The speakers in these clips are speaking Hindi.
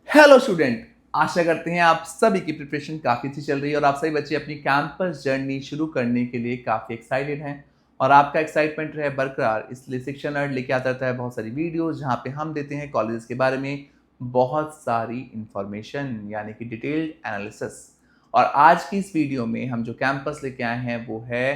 हेलो स्टूडेंट, आशा करते हैं आप सभी की प्रिपरेशन काफ़ी अच्छी चल रही है और आप सभी बच्चे अपनी कैंपस जर्नी शुरू करने के लिए काफ़ी एक्साइटेड हैं। और आपका एक्साइटमेंट रहे बरकरार, इसलिए शिक्षा नर्ड लेके आता रहता है बहुत सारी वीडियोस जहां पे हम देते हैं कॉलेजेस के बारे में बहुत सारी इंफॉर्मेशन, यानी कि डिटेल्ड एनालिसिस। और आज की इस वीडियो में हम जो कैंपस लेके आए हैं वो है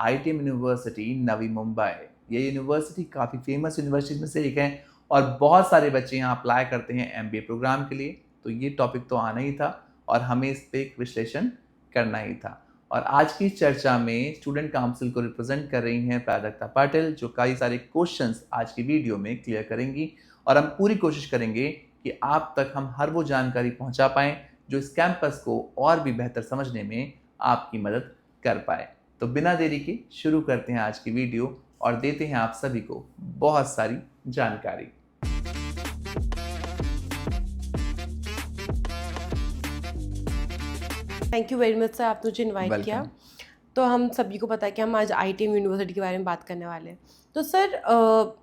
ITM यूनिवर्सिटी नवी मुंबई। ये यूनिवर्सिटी काफ़ी फेमस यूनिवर्सिटी में से एक है और बहुत सारे बच्चे यहाँ अप्लाई करते हैं MBA प्रोग्राम के लिए। तो ये टॉपिक तो आना ही था और हमें इस पे एक विश्लेषण करना ही था। और आज की चर्चा में स्टूडेंट काउंसिल को रिप्रेजेंट कर रही हैं प्राजक्ता पाटिल, जो कई सारे क्वेश्चंस आज की वीडियो में क्लियर करेंगी। और हम पूरी कोशिश करेंगे कि आप तक हम हर वो जानकारी पहुंचा पाएं जो इस कैंपस को और भी बेहतर समझने में आपकी मदद कर पाए। तो बिना देरी के शुरू करते हैं आज की वीडियो और देते हैं आप सभी को बहुत सारी जानकारी। Thank you very much sir, आपने मुझे इनवाइट किया। वेलकम। तो हम सभी को पता है कि हम आज ITM यूनिवर्सिटी के बारे में बात करने वाले हैं। तो सर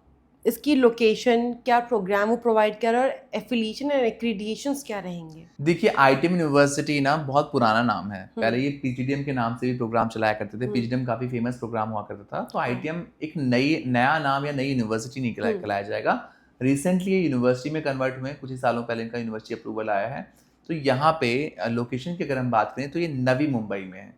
इसकी लोकेशन, क्या प्रोग्राम वो प्रोवाइड कर रहा है और एफिलिएशन एंड एक्रीडिएशंस क्या रहेंगे? देखिए, ITM यूनिवर्सिटी ना बहुत पुराना नाम है। पहले ये PGDM के नाम से भी प्रोग्राम चलाया करते थे। PGDM काफ़ी फेमस प्रोग्राम हुआ करता था। तो हाँ। ITM एक नया नाम या नई यूनिवर्सिटी नहीं कहलाया जाएगा। रिसेंटली ये यूनिवर्सिटी में कन्वर्ट हुए हैं, कुछ ही सालों पहले इनका यूनिवर्सिटी अप्रूवल आया है। तो यहाँ पे लोकेशन की अगर हम बात करें तो ये नवी मुंबई में है।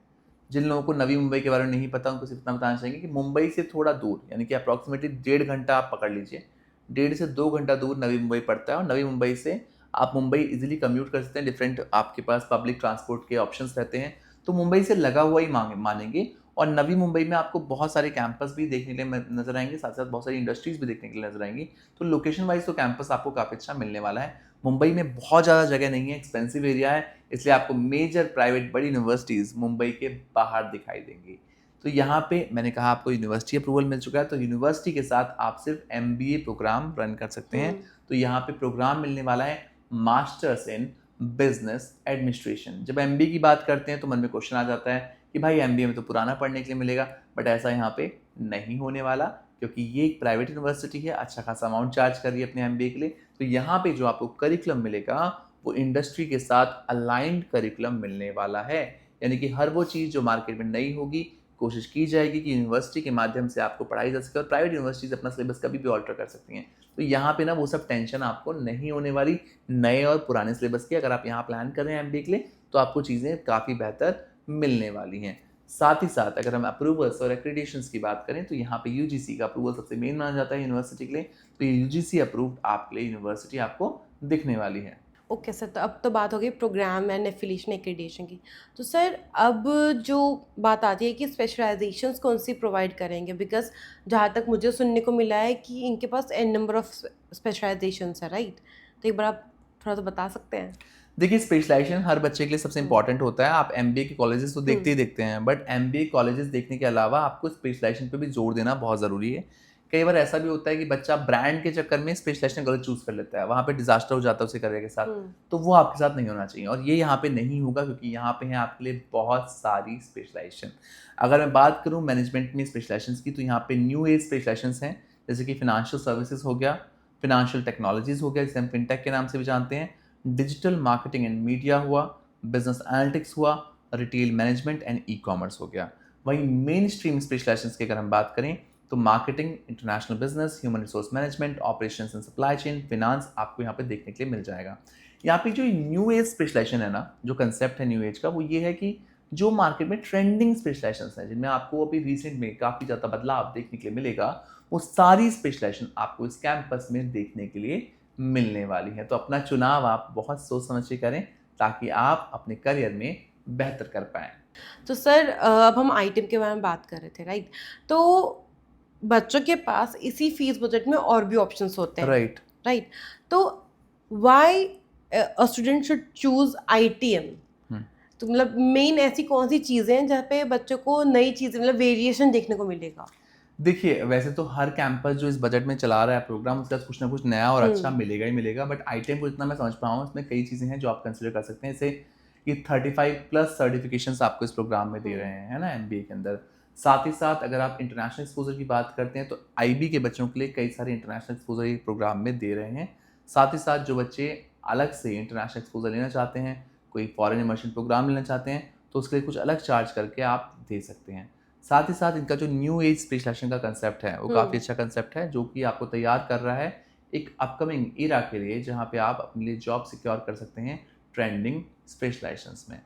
जिन लोगों को नवी मुंबई के बारे में नहीं पता उनको सिर्फ इतना बताना चाहेंगे कि मुंबई से थोड़ा दूर, यानी कि अप्रॉक्सीमेटली 1.5 घंटा आप पकड़ लीजिए, 1.5 से 2 घंटा दूर नवी मुंबई पड़ता है। और नवी मुंबई से आप मुंबई इजीली कम्यूट कर सकते हैं। डिफरेंट आपके पास पब्लिक ट्रांसपोर्ट के ऑप्शंस रहते हैं, तो मुंबई से लगा हुआ ही मानेंगे। और नवी मुंबई में आपको बहुत सारे कैंपस भी देखने के लिए नजर आएंगे, साथ साथ बहुत सारी इंडस्ट्रीज भी देखने के लिए नजर आएंगी। तो लोकेशन वाइज तो कैंपस आपको काफ़ी अच्छा मिलने वाला है। मुंबई में बहुत ज़्यादा जगह नहीं है, एक्सपेंसिव एरिया है, इसलिए आपको मेजर प्राइवेट बड़ी यूनिवर्सिटीज़ मुंबई के बाहर दिखाई देंगी। तो यहाँ पे मैंने कहा आपको यूनिवर्सिटी अप्रूवल मिल चुका है, तो यूनिवर्सिटी के साथ आप सिर्फ MBA प्रोग्राम रन कर सकते हैं। तो यहाँ पे प्रोग्राम मिलने वाला है मास्टर्स इन बिजनेस एडमिनिस्ट्रेशन। जब MBA की बात करते हैं तो मन में क्वेश्चन आ जाता है कि भाई MBA में तो पुराना पढ़ने के लिए मिलेगा, बट ऐसा यहाँ पे नहीं होने वाला, क्योंकि ये एक प्राइवेट यूनिवर्सिटी है, अच्छा खासा अमाउंट चार्ज कर रही है अपने MBA के लिए। तो यहाँ पे जो आपको करिकुलम मिलेगा वो इंडस्ट्री के साथ अलाइंड करिकुलम मिलने वाला है, यानी कि हर वो चीज़ जो मार्केट में नई होगी कोशिश की जाएगी कि यूनिवर्सिटी के माध्यम से आपको पढ़ाई जा सके। और प्राइवेट यूनिवर्सिटीज़ अपना सिलेबस कभी भी ऑल्टर कर सकती हैं। तो यहाँ पे ना वो सब टेंशन आपको नहीं होने वाली नए और पुराने सिलेबस की। अगर आप यहाँ प्लान कर रहे हैं MBA के लिए तो आपको चीज़ें काफ़ी बेहतर मिलने वाली हैं। साथ ही साथ अगर हम अप्रूवल्स और एक्रेडिटेशंस की बात करें तो यहाँ पे UGC का अप्रूवल सबसे मेन माना जाता है यूनिवर्सिटी के लिए। तो ये UGC अप्रूव्ड आपके लिए यूनिवर्सिटी आपको दिखने वाली है। ओके सर, तो अब तो बात हो गई प्रोग्राम एंड एफिलिएशन एक्रीडिएशन की। तो सर अब जो बात आती है कि स्पेशलाइजेशंस कौन सी प्रोवाइड करेंगे, बिकॉज जहाँ तक मुझे सुनने को मिला है कि इनके पास एन नंबर ऑफ स्पेशलाइजेशंस है, राइट? तो एक बार आप थोड़ा सा बता सकते हैं? देखिए, स्पेशलाइजेशन हर बच्चे के लिए सबसे इंपॉर्टेंट होता है। आप MBA के कॉलेजेस तो देखते ही देखते हैं, बट MBA कॉलेजेस देखने के अलावा आपको स्पेशलाइजेशन पे भी जोर देना बहुत ज़रूरी है। कई बार ऐसा भी होता है कि बच्चा ब्रांड के चक्कर में स्पेशलाइजेशन गलत चूज़ कर लेता है, वहाँ पे डिजास्टर हो जाता है उसके करियर के साथ। तो वो आपके साथ नहीं होना चाहिए और ये यहाँ पे नहीं होगा, क्योंकि यहाँ पे है आपके लिए बहुत सारी स्पेशलाइजेशन। अगर मैं बात करूँ मैनेजमेंट में स्पेशलाइजेशन की, तो यहाँ पे न्यू एज स्पेशलाइजेशन हैं, जैसे कि फिनेंशियल सर्विसेज हो गया, फिनेंशियल टेक्नोलॉजीज हो गया जिसे हम फिनटेक के नाम से भी जानते हैं, डिजिटल मार्केटिंग एंड मीडिया हुआ, बिजनेस एनालिटिक्स हुआ, रिटेल मैनेजमेंट एंड ई-कॉमर्स हो गया। वहीं मेन स्ट्रीम स्पेशलाइजेशंस की अगर हम बात करें तो marketing, international business, human resource management, operations and supply chain, finance आपको यहाँ पे देखने के लिए मिल जाएगा। यहाँ पे जो न्यू एज स्पेशलाइजेशन है ना, जो कंसेप्ट है न्यू एज का, वो ये है कि जो मार्केट में ट्रेंडिंग स्पेशलाइजेशन है, जिनमें आपको अभी रिसेंट में काफ़ी ज़्यादा बदलाव देखने के लिए मिलेगा, वो सारी स्पेशलाइजेशन आपको इस कैंपस में देखने के लिए मिलने वाली है। तो अपना चुनाव आप बहुत सोच समझ के करें ताकि आप अपने करियर में बेहतर कर पाएँ। तो सर अब हम ITM के बारे में बात कर रहे थे, राइट? तो बच्चों के पास इसी फीस बजट में और भी ऑप्शंस होते हैं, राइट। राइट? तो why a student should choose ITM? तो मतलब मेन ऐसी कौन सी चीज़ें हैं जहाँ पे बच्चों को नई चीज़ें, मतलब वेरिएशन देखने को मिलेगा? देखिए, वैसे तो हर कैंपस जो इस बजट में चला रहा है प्रोग्राम, उसके साथ कुछ ना कुछ नया और अच्छा मिलेगा ही मिलेगा, बट ITM को जितना मैं समझ पाया हूँ, इसमें कई चीज़ें हैं जो आप कंसिडर कर सकते हैं। जैसे ये 35+ सर्टिफिकेशंस आपको इस प्रोग्राम में दे रहे हैं, है ना, MBA के अंदर। साथ ही साथ अगर आप इंटरनेशनल एक्सपोजर की बात करते हैं तो IB के बच्चों के लिए कई सारे इंटरनेशनल एक्सपोजर ये प्रोग्राम में दे रहे हैं। साथ ही साथ जो बच्चे अलग से इंटरनेशनल एक्सपोजर लेना चाहते हैं, कोई फॉरेन इमर्शन प्रोग्राम लेना चाहते हैं, तो उसके लिए कुछ अलग चार्ज करके आप दे सकते हैं। साथ ही साथ इनका जो न्यू एज स्पेशलाइजेशन का कंसेप्ट है वो काफ़ी अच्छा कंसेप्ट है, जो कि आपको तैयार कर रहा है एक अपकमिंग ईरा के लिए, जहाँ पे आप अपने लिए जॉब सिक्योर कर सकते हैं ट्रेंडिंग स्पेशलाइजेशंस में।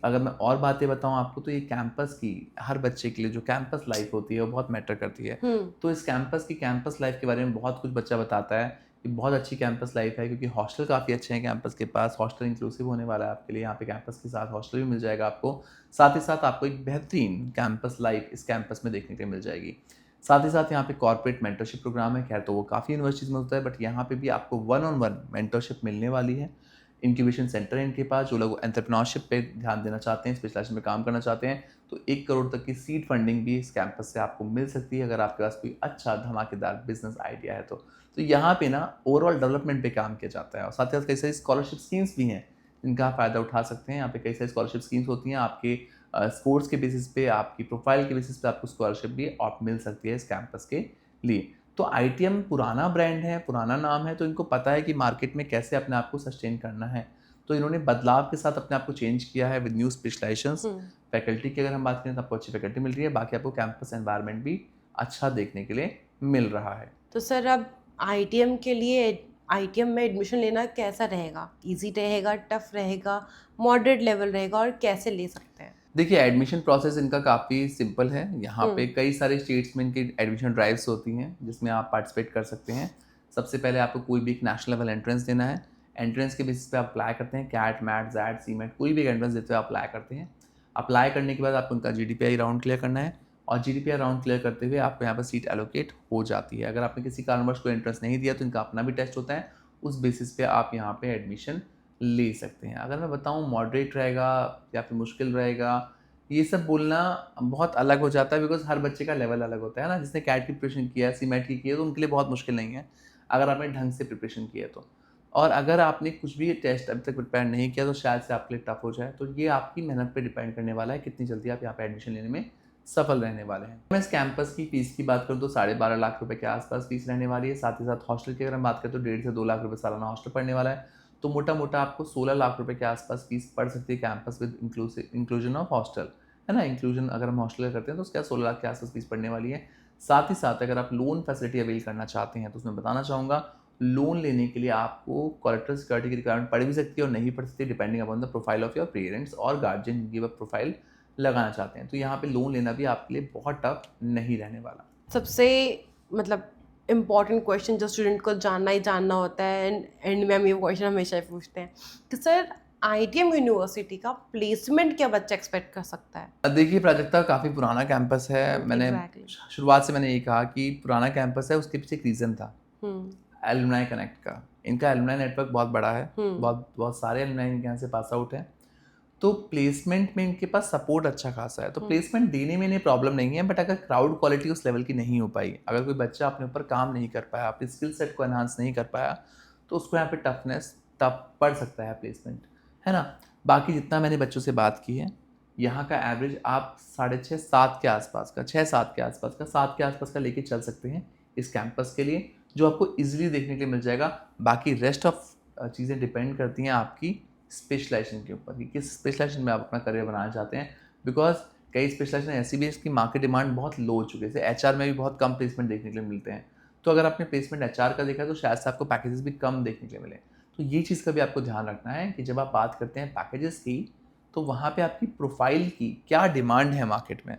अगर मैं और बातें बताऊं आपको, तो ये कैंपस की हर बच्चे के लिए जो कैंपस लाइफ होती है वो बहुत मैटर करती है। तो इस कैंपस लाइफ के बारे में बहुत कुछ बच्चा बताता है कि बहुत अच्छी कैंपस लाइफ है, क्योंकि हॉस्टल काफ़ी अच्छे हैं कैंपस के पास। हॉस्टल इंक्लूसिव होने वाला है आपके लिए, यहाँ पे कैंपस के साथ हॉस्टल भी मिल जाएगा आपको। साथ ही साथ आपको एक बेहतरीन कैंपस लाइफ इस कैंपस में देखने के लिए मिल जाएगी। साथ ही साथ यहाँ पे कॉर्पोरेट मेंटरशिप प्रोग्राम है। खैर तो वो काफ़ी यूनिवर्सिटीज़ में होता है, बट यहाँ पे भी आपको 1-on-1 मेंटरशिप मिलने वाली है। इंक्यूबेशन सेंटर है इनके पास, जो लोग एंटरप्रेन्योरशिप पे ध्यान देना चाहते हैं, स्पेशलाइजेशन में काम करना चाहते हैं, तो 1 करोड़ तक की सीड फंडिंग भी इस कैंपस से आपको मिल सकती है, अगर आपके पास कोई अच्छा धमाकेदार बिजनेस आइडिया है तो यहाँ पे ना ओवरऑल डेवलपमेंट पे काम किया जाता है। और साथ ही साथ कई सारी स्कॉलरशिप स्कीम्स भी हैं जिनका आप फ़ायदा उठा सकते हैं। यहाँ पे कई सारी स्कॉलरशिप स्कीम्स होती हैं, आपके स्पोर्ट्स के बेसिस पे, आपकी प्रोफाइल के बेसिस पे आपको स्कॉलरशिप भी आप मिल सकती है इस कैंपस के लिए। तो आईटीएम पुराना ब्रांड है, पुराना नाम है, तो इनको पता है कि मार्केट में कैसे अपने आप को सस्टेन करना है। तो इन्होंने बदलाव के साथ अपने आप को चेंज किया है विद न्यू स्पेशलाइजेशंस। फैकल्टी की अगर हम बात करें तो आपको अच्छी फैकल्टी मिल रही है, बाकी आपको कैंपस एनवायरनमेंट भी अच्छा देखने के लिए मिल रहा है। तो सर अब आईटीएम के लिए आईटीएम में एडमिशन लेना कैसा रहेगा? इजी रहेगा, टफ रहेगा, मॉडरेट लेवल रहेगा, और कैसे ले सकते हैं? देखिए, एडमिशन प्रोसेस इनका काफ़ी सिंपल है। यहाँ पे हम्म। कई सारे स्टेट्स में इनकी एडमिशन ड्राइव्स होती हैं जिसमें आप पार्टिसिपेट कर सकते हैं। सबसे पहले आपको कोई भी एक नेशनल लेवल एंट्रेंस देना है। एंट्रेंस के बेसिस पे आप अप्लाई करते हैं, कैट, मैट, जैट, सीमेट, कोई भी एंट्रेंस देते हुए अप्लाई करते हैं। अप्लाई करने के बाद आपको उनका जीडीपीआई राउंड क्लियर करना है, और जीडीपीआई राउंड क्लियर करते हुए आपको यहाँ पर सीट एलोकेट हो जाती है। अगर आपने किसी कारणवश कोई एंट्रेंस नहीं दिया तो इनका अपना भी टेस्ट होता है, उस बेसिस पे आप यहाँ पे एडमिशन ले सकते हैं। अगर मैं बताऊँ मॉडरेट रहेगा या फिर मुश्किल रहेगा, ये सब बोलना बहुत अलग हो जाता है, बिकॉज हर बच्चे का लेवल अलग होता है ना। जिसने कैट की प्रिपरेशन किया है, सीमेट की है, तो उनके लिए बहुत मुश्किल नहीं है अगर आपने ढंग से प्रिपरेशन किया तो। और अगर आपने कुछ भी टेस्ट अभी तक प्रिपेयर नहीं किया तो शायद से आपके लिए टफ हो जाए। तो ये आपकी मेहनत पे डिपेंड करने वाला है कितनी जल्दी आप यहाँ पे एडमिशन लेने में सफल रहने वाले हैं। मैं इस कैंपस की फीस की बात करूँ तो 12.5 लाख रुपए के आसपास फीस रहने वाली है। साथ ही साथ हॉस्टल की अगर हम बात करें तो 1.5 से 2 लाख रुपए सालाना हॉस्टल पड़ने वाला है। तो मोटा मोटा आपको 16 लाख रुपए के आसपास फीस पड़ सकती है campus with inclusion of hostel, है ना। इंक्लूजन अगर हम हॉस्टल करते हैं तो उसके 16 लाख के आसपास फीस पड़ने वाली है। साथ ही साथ अगर आप लोन फैसिलिटी अवेल करना चाहते हैं तो उसमें बताना चाहूँगा, लोन लेने के लिए आपको कोलेटरल सिक्योरिटी की रिक्वायरमेंट पड़ भी सकती है और नहीं पड़ सकती, depending upon the profile of your parents और गार्जियन जिनकी वह प्रोफाइल लगाना चाहते हैं। तो यहाँ पे लोन लेना भी आपके लिए बहुत टफ नहीं रहने वाला। सबसे मतलब इम्पॉर्टेंट क्वेश्चन जो स्टूडेंट को जानना ही जानना होता है, एंड में हम ये क्वेश्चन हमेशा ही पूछते हैं कि सर आईटीएम यूनिवर्सिटी का प्लेसमेंट क्या बच्चा एक्सपेक्ट कर सकता है? देखिए, प्राजक्ता काफ़ी पुराना कैंपस है। मैंने एग्जैक्टली। शुरुआत से मैंने ये कहा कि पुराना कैंपस है, उसके पीछे एक रीज़न था, एलुमनाई कनेक्ट का। इनका एलुमनाई नेटवर्क बहुत बड़ा है, बहुत बहुत सारे एलुमनाई इनके यहाँ से पास आउट हैं। तो प्लेसमेंट में इनके पास सपोर्ट अच्छा खासा है, तो प्लेसमेंट देने में इन्हें प्रॉब्लम नहीं है। बट अगर क्राउड क्वालिटी उस लेवल की नहीं हो पाई, अगर कोई बच्चा अपने ऊपर काम नहीं कर पाया, अपने स्किल सेट को एनहांस नहीं कर पाया, तो उसको यहाँ पे टफ पड़ सकता है प्लेसमेंट, है ना। बाकी जितना मैंने बच्चों से बात की है, यहाँ का एवरेज आप 6.5-7 के आसपास का, 6-7 के आसपास का, 7 के आसपास का लेके चल सकते हैं इस कैंपस के लिए, जो आपको इजीली देखने के लिए मिल जाएगा। बाकी रेस्ट ऑफ चीज़ें डिपेंड करती हैं आपकी स्पेशलाइजेशन के ऊपर कि किस स्पेशलाइजेशन में आप अपना करियर बनाना चाहते हैं। बिकॉज कई स्पेशलाइजेशन ऐसी भी है जिसकी मार्केट डिमांड बहुत लो हो चुकी है, जैसे एचआर में भी बहुत कम प्लेसमेंट देखने के लिए मिलते हैं। तो अगर आपने प्लेसमेंट एचआर का देखा तो शायद से आपको पैकेजेस भी कम देखने के लिए मिले। तो ये चीज़ का भी आपको ध्यान रखना है कि जब आप बात करते हैं पैकेजेस की, तो वहाँ पे आपकी प्रोफाइल की क्या डिमांड है मार्केट में,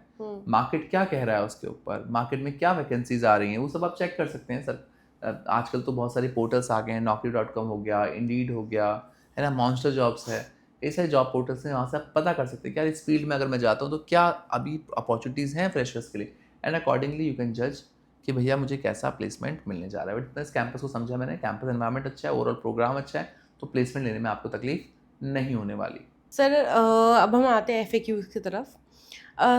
मार्केट क्या कह रहा है उसके ऊपर, मार्केट में क्या वैकेंसीज आ रही हैं, वो सब आप चेक कर सकते हैं सर। आजकल तो बहुत सारे पोर्टल्स आ गए हैं, naukri.com हो गया, इंडीड हो गया, है ना, मॉन्स्टर जॉब्स है, ये सारे जॉब पोर्टल्स हैं। वहाँ से आप पता कर सकते हैं कि यार इस फील्ड में अगर मैं जाता हूँ तो क्या अभी अपॉर्चुनिटीज़ हैं फ्रेशर्स के लिए, एंड अकॉर्डिंगली यू कैन जज कि भैया मुझे कैसा प्लेसमेंट मिलने जा रहा है। बट इस कैंपस को समझा मैंने, कैंपस एनवायरनमेंट अच्छा है, ओवरऑल प्रोग्राम अच्छा है, तो प्लेसमेंट लेने में आपको तकलीफ नहीं होने वाली। सर अब हम आते हैं एफएक्यूज की तरफ।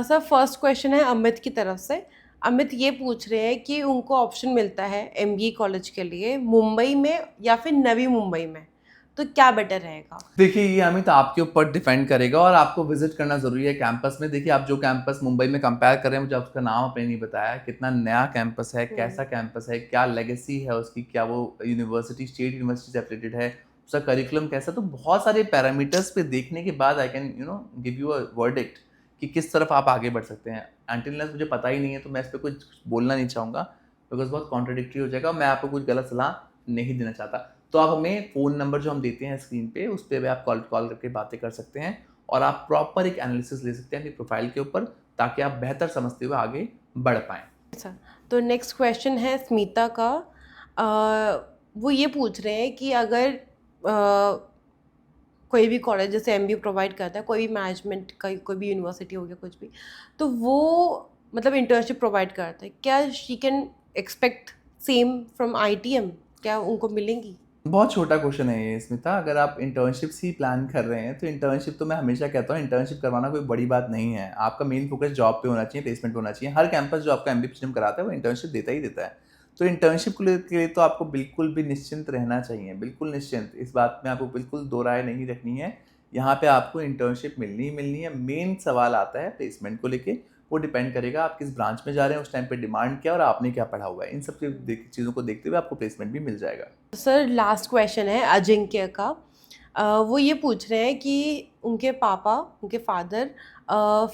सर फर्स्ट क्वेश्चन है अमित की तरफ से। अमित ये पूछ रहे हैं कि उनको ऑप्शन मिलता है एमबीए कॉलेज के लिए मुंबई में या फिर नवी मुंबई में, तो क्या बेटर रहेगा? देखिए, ये अमित आपके ऊपर डिपेंड करेगा और आपको विजिट करना ज़रूरी है कैंपस में। देखिए, आप जो कैंपस मुंबई में कंपेयर कर रहे हैं, मुझे उसका नाम आपने नहीं बताया, कितना नया कैंपस है, कैसा कैंपस है, क्या लेगेसी है उसकी, क्या वो यूनिवर्सिटी स्टेट यूनिवर्सिटी से एफिलेटेड है, उसका करिकुलम कैसा, तो बहुत सारे पैरामीटर्स पे देखने के बाद I can give you a verdict कि किस तरफ आप आगे बढ़ सकते हैं। अनटिल अनलेस मुझे पता ही नहीं है तो मैं इस पर कुछ बोलना नहीं चाहूँगा, बिकॉज बहुत कॉन्ट्राडिक्टरी हो जाएगा और मैं आपको कुछ गलत सलाह नहीं देना चाहता। तो आप हमें फ़ोन नंबर जो हम देते हैं स्क्रीन पे, उस पर आप कॉल करके बातें कर सकते हैं और आप प्रॉपर एक एनालिसिस ले सकते हैं अपनी प्रोफाइल के ऊपर, ताकि आप बेहतर समझते हुए आगे बढ़ पाएँ। अच्छा, तो नेक्स्ट क्वेश्चन है स्मिता का। वो ये पूछ रहे हैं कि अगर कोई भी कॉलेज जैसे एमबीए प्रोवाइड करता है, कोई भी मैनेजमेंट का कोई भी यूनिवर्सिटी हो गया कुछ भी, तो वो मतलब इंटर्नशिप प्रोवाइड करता है, क्या she can expect same from ITM, क्या उनको मिलेंगी? बहुत छोटा क्वेश्चन है ये स्मिता। अगर आप इंटर्नशिप्स ही प्लान कर रहे हैं तो इंटर्नशिप तो मैं हमेशा कहता हूँ इंटर्नशिप करवाना कोई बड़ी बात नहीं है। आपका मेन फोकस जॉब पे होना चाहिए, प्लेसमेंट होना चाहिए। हर कैंपस जो आपका एमबीए कराता है वो इंटर्नशिप देता ही देता है। तो इंटर्नशिप के लिए तो आपको बिल्कुल भी निश्चिंत रहना चाहिए, बिल्कुल निश्चिंत। इस बात में आपको बिल्कुल दो राय नहीं रखनी है। यहाँ पे आपको इंटर्नशिप मिलनी ही मिलनी है। मेन सवाल आता है प्लेसमेंट को लेके, वो डिपेंड करेगा आप किस ब्रांच में जा रहे हैं, उस टाइम पे डिमांड क्या और आपने क्या पढ़ा हुआ है। इन सब चीज़ों को देखते हुए आपको प्लेसमेंट भी मिल जाएगा। सर लास्ट क्वेश्चन है अजिंक्य का। वो ये पूछ रहे हैं कि उनके पापा, उनके फादर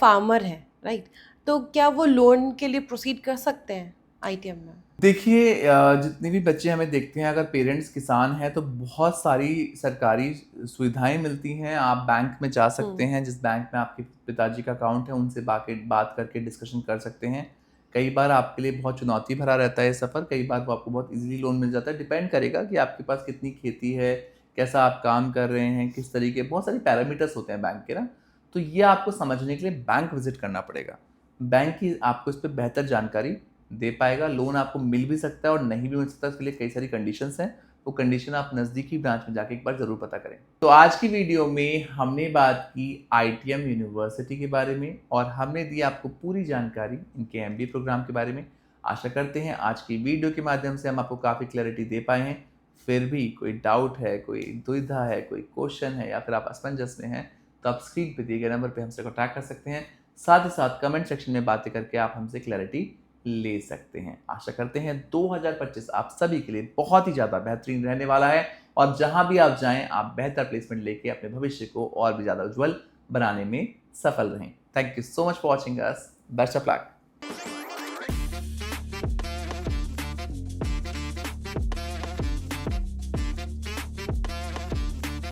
फार्मर हैं, राइट? तो क्या वो लोन के लिए प्रोसीड कर सकते हैं आईटीएम में? देखिए जितने भी बच्चे हमें देखते हैं, अगर पेरेंट्स किसान हैं तो बहुत सारी सरकारी सुविधाएं मिलती हैं। आप बैंक में जा सकते हैं, जिस बैंक में आपके पिताजी का अकाउंट है उनसे बात करके डिस्कशन कर सकते हैं। कई बार आपके लिए बहुत चुनौती भरा रहता है सफ़र, कई बार वो आपको बहुत इजीली लोन मिल जाता है। डिपेंड करेगा कि आपके पास कितनी खेती है, कैसा आप काम कर रहे हैं, किस तरीके, बहुत सारे पैरामीटर्स होते हैं बैंक के ना। तो ये आपको समझने के लिए बैंक विजिट करना पड़ेगा। बैंक ही आपको इस पर बेहतर जानकारी दे पाएगा। लोन आपको मिल भी सकता है और नहीं भी मिल सकता, इसके लिए कई सारी कंडीशंस हैं। वो कंडीशन आप नज़दीकी ब्रांच में जाके एक बार ज़रूर पता करें। तो आज की वीडियो में हमने बात की आईटीएम यूनिवर्सिटी के बारे में और हमने दी आपको पूरी जानकारी इनके एमबीए प्रोग्राम के बारे में। आशा करते हैं आज की वीडियो के माध्यम से हम आपको काफ़ी क्लैरिटी दे पाए हैं। फिर भी कोई डाउट है, कोई दुविधा है, कोई क्वेश्चन है या फिर आप असमंजस में हैं, तो आप स्क्रीन पर दिए गए नंबर पर हमसे कॉन्टैक्ट कर सकते हैं। साथ ही साथ कमेंट सेक्शन में बातें करके आप हमसे क्लैरिटी ले सकते हैं। आशा करते हैं 2025 आप सभी के लिए बहुत ही ज़्यादा बेहतरीन रहने वाला है और जहां भी आप जाएं आप बेहतर प्लेसमेंट लेके अपने भविष्य को और भी ज़्यादा उज्जवल बनाने में सफल रहें। Thank you so much for watching us. Best of luck.